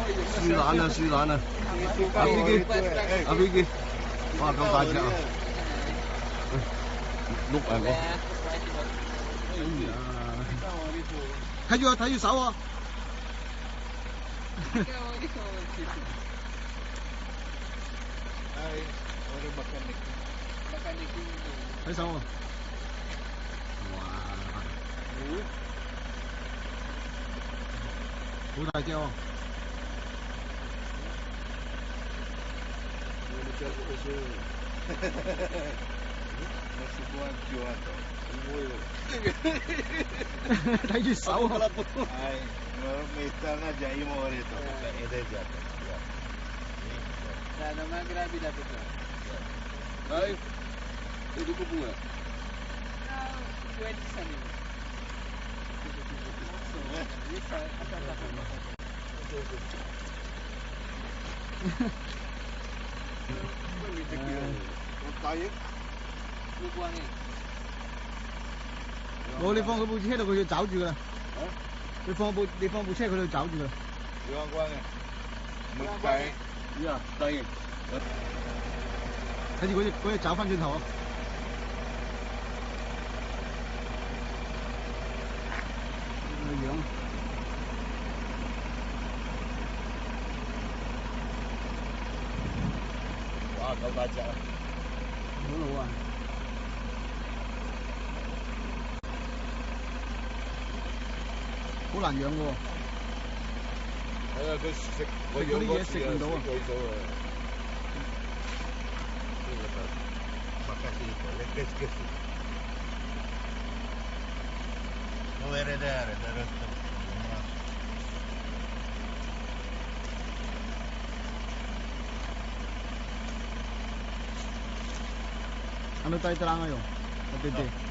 輸懶啦，輸懶啦！阿飛機，阿飛機，哇咁大隻啊！碌啊我！睇住手啊！睇手啊！哇！好大隻喎！睇住手啊！Me están allá y moreto. Sana grabe dapat ito. Ay, hindi ko bunga. Pwede sa nila.冇，你放佢部車度，佢要找住噶啦。你放部車，佢就找住噶啦。呀，對。睇住嗰隻找翻轉頭啊！個樣。哇，夠大隻啊！好老啊！好難養喎。係啊，佢食嗰啲嘢食唔到啊。No heredare, Ano tayo lang ngayon? Kapiti.